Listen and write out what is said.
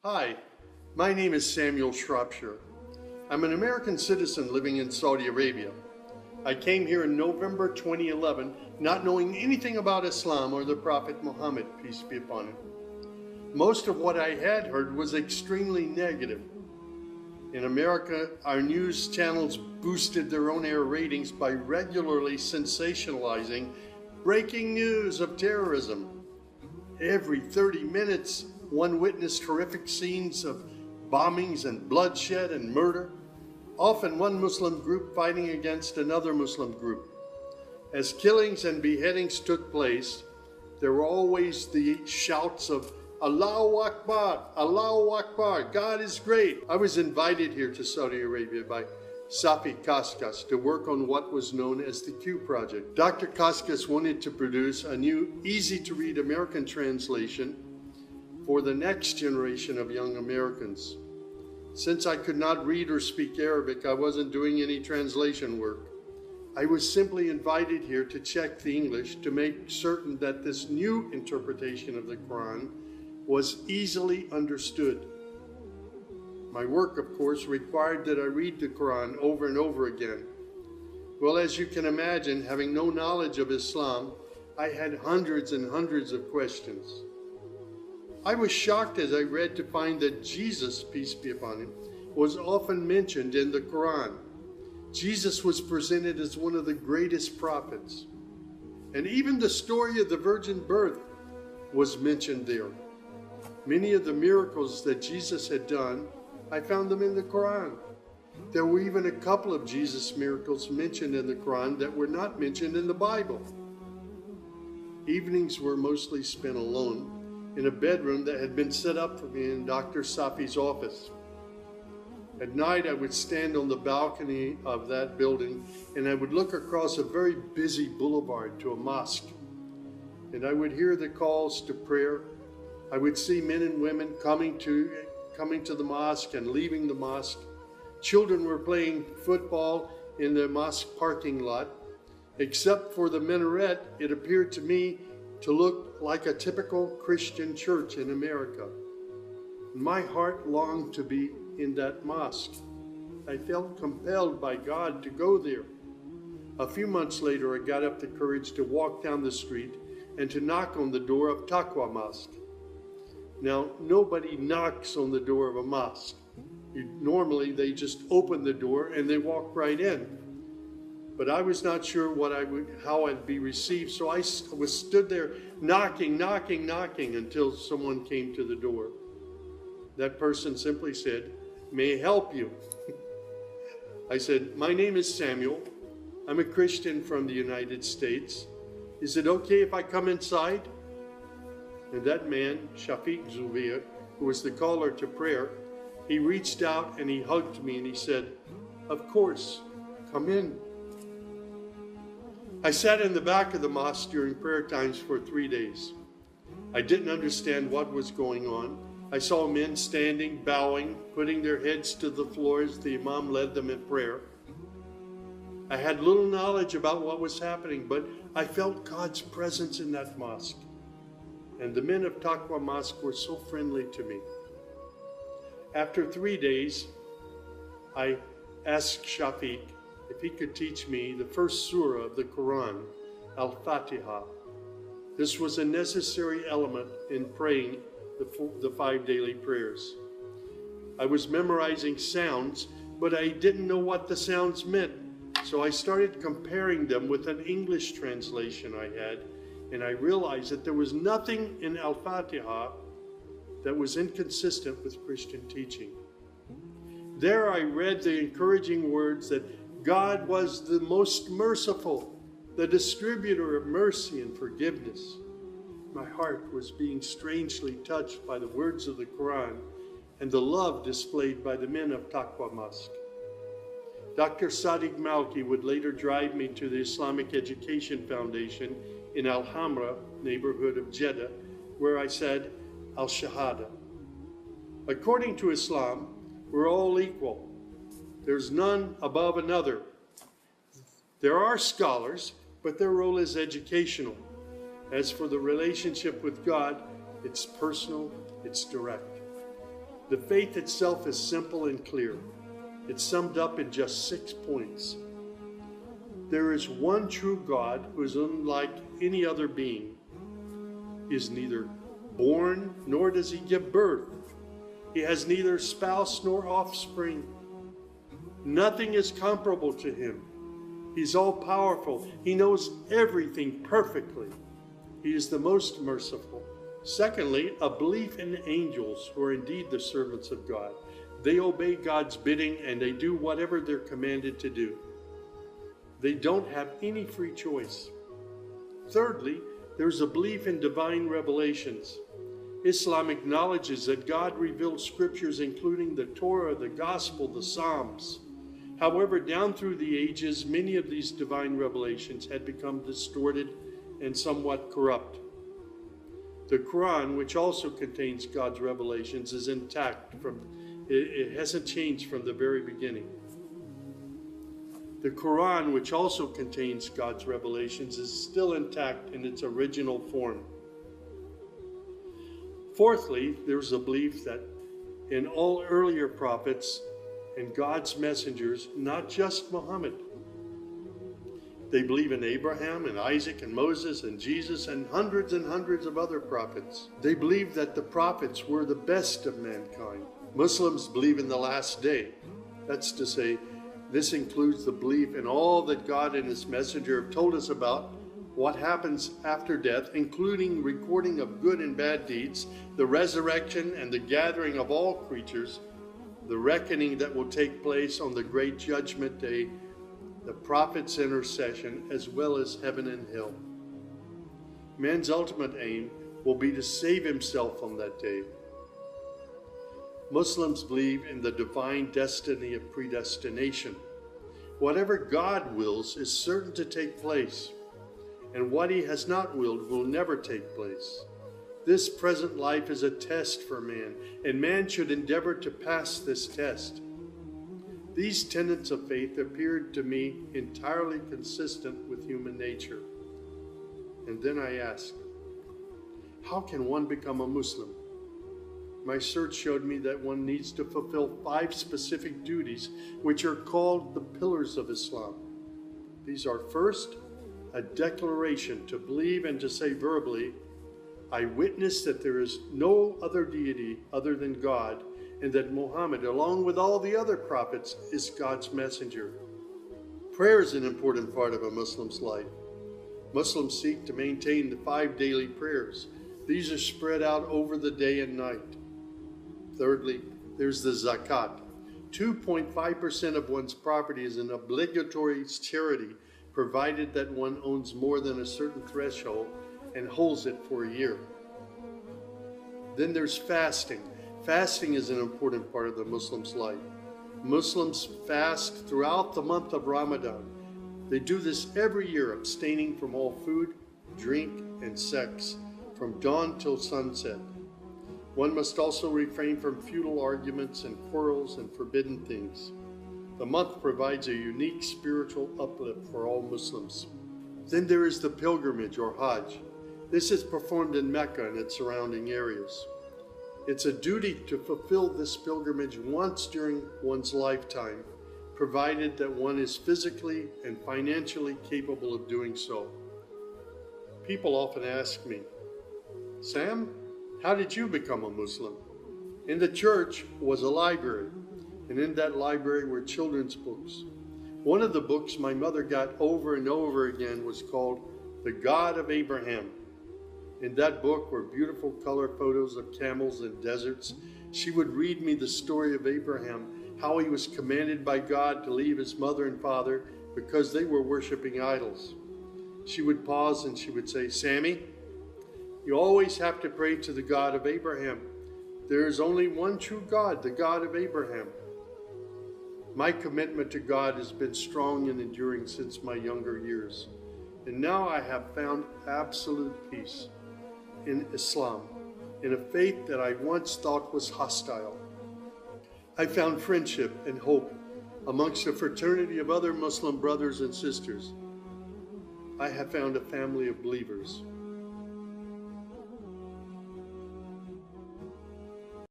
Hi, my name is Samuel Shropshire. I'm an American citizen living in Saudi Arabia. I came here in November 2011, not knowing anything about Islam or the Prophet Muhammad, peace be upon him. Most of what I had heard was extremely negative. In America, our news channels boosted their on-air ratings by regularly sensationalizing breaking news of terrorism. Every 30 minutes, one witnessed horrific scenes of bombings and bloodshed and murder, often one Muslim group fighting against another Muslim group. As killings and beheadings took place, there were always the shouts of Allahu Akbar, God is great. I was invited here to Saudi Arabia by Safi Kaskas to work on what was known as the Q Project. Dr. Kaskas wanted to produce a new, easy-to-read American translation for the next generation of young Americans. Since I could not read or speak Arabic, I wasn't doing any translation work. I was simply invited here to check the English to make certain that this new interpretation of the Quran was easily understood. My work, of course, required that I read the Quran over and over again. Well, as you can imagine, having no knowledge of Islam, I had hundreds and hundreds of questions. I was shocked as I read to find that Jesus, peace be upon him, was often mentioned in the Quran. Jesus was presented as one of the greatest prophets. And even the story of the virgin birth was mentioned there. Many of the miracles that Jesus had done, I found them in the Quran. There were even a couple of Jesus miracles mentioned in the Quran that were not mentioned in the Bible. Evenings were mostly spent alone in a bedroom that had been set up for me in Dr. Safi's office. At night, I would stand on the balcony of that building and I would look across a very busy boulevard to a mosque. And I would hear the calls to prayer. I would see men and women coming to the mosque and leaving the mosque. Children were playing football in the mosque parking lot. Except for the minaret, it appeared to me to look like a typical Christian church in America. My heart longed to be in that mosque. I felt compelled by God to go there. A few months later, I got up the courage to walk down the street and to knock on the door of Taqwa Mosque. Now, nobody knocks on the door of a mosque. Normally, they just open the door and they walk right in. But I was not sure how I'd be received, so I stood there knocking until someone came to the door. That person simply said, "May I help you?" I said, "My name is Samuel. I'm a Christian from the United States. Is it okay if I come inside?" And that man, Shafiq Zubir, who was the caller to prayer, he reached out and he hugged me and he said, "Of course, come in." I sat in the back of the mosque during prayer times for 3 days. I didn't understand what was going on. I saw men standing, bowing, putting their heads to the floor as the Imam led them in prayer. I had little knowledge about what was happening, but I felt God's presence in that mosque. And the men of Taqwa Mosque were so friendly to me. After 3 days, I asked Shafiq if he could teach me the first surah of the Quran, Al-Fatiha. This was a necessary element in praying the 5 daily prayers. I was memorizing sounds, but I didn't know what the sounds meant. So I started comparing them with an English translation I had, and I realized that there was nothing in Al-Fatiha that was inconsistent with Christian teaching. There I read the encouraging words that God was the most merciful, the distributor of mercy and forgiveness. My heart was being strangely touched by the words of the Quran and the love displayed by the men of Taqwa Mosque. Dr. Sadiq Malki would later drive me to the Islamic Education Foundation in Al-Hamra, neighborhood of Jeddah, where I said Al-Shahada. According to Islam, we're all equal. There's none above another. There are scholars, but their role is educational. As for the relationship with God, it's personal, it's direct. The faith itself is simple and clear. It's summed up in just 6 points. There is one true God who is unlike any other being. He is neither born nor does he give birth. He has neither spouse nor offspring. Nothing is comparable to him. He's all-powerful. He knows everything perfectly. He is the most merciful. Secondly, a belief in angels who are indeed the servants of God. They obey God's bidding and they do whatever they're commanded to do. They don't have any free choice. Thirdly, there's a belief in divine revelations. Islam acknowledges that God revealed scriptures including the Torah, the Gospel, the Psalms. However, down through the ages, many of these divine revelations had become distorted and somewhat corrupt. The Quran, which also contains God's revelations, is intact. It hasn't changed from the very beginning. The Quran, which also contains God's revelations, is still intact in its original form. Fourthly, there's a belief that in all earlier prophets and God's messengers, not just Muhammad. They believe in Abraham and Isaac and Moses and Jesus and hundreds of other prophets. They believe that the prophets were the best of mankind. Muslims believe in the last day. That's to say, this includes the belief in all that God and his messenger have told us about what happens after death, including recording of good and bad deeds, the resurrection and the gathering of all creatures, the reckoning that will take place on the great judgment day, the prophet's intercession, as well as heaven and hell. Man's ultimate aim will be to save himself on that day. Muslims believe in the divine destiny of predestination. Whatever God wills is certain to take place, and what he has not willed will never take place. This present life is a test for man, and man should endeavor to pass this test. These tenets of faith appeared to me entirely consistent with human nature. And then I asked, how can one become a Muslim? My search showed me that one needs to fulfill 5 specific duties, which are called the pillars of Islam. These are: first, a declaration to believe and to say verbally, I witness that there is no other deity other than God, and that Muhammad, along with all the other prophets, is God's messenger. Prayer is an important part of a Muslim's life. Muslims seek to maintain the 5 daily prayers. These are spread out over the day and night. Thirdly, there's the zakat. 2.5% of one's property is an obligatory charity, provided that one owns more than a certain threshold and holds it for a year. Then there's fasting. Fasting is an important part of the Muslim's life. Muslims fast throughout the month of Ramadan. They do this every year, abstaining from all food, drink, and sex, from dawn till sunset. One must also refrain from futile arguments and quarrels and forbidden things. The month provides a unique spiritual uplift for all Muslims. Then there is the pilgrimage or Hajj. This is performed in Mecca and its surrounding areas. It's a duty to fulfill this pilgrimage once during one's lifetime, provided that one is physically and financially capable of doing so. People often ask me, Sam, how did you become a Muslim? In the church was a library, and in that library were children's books. One of the books my mother got over and over again was called The God of Abraham. In that book were beautiful color photos of camels and deserts. She would read me the story of Abraham, how he was commanded by God to leave his mother and father because they were worshiping idols. She would pause and she would say, Sammy, you always have to pray to the God of Abraham. There is only one true God, the God of Abraham. My commitment to God has been strong and enduring since my younger years. And now I have found absolute peace in Islam, in a faith that I once thought was hostile. I found friendship and hope amongst a fraternity of other Muslim brothers and sisters. I have found a family of believers.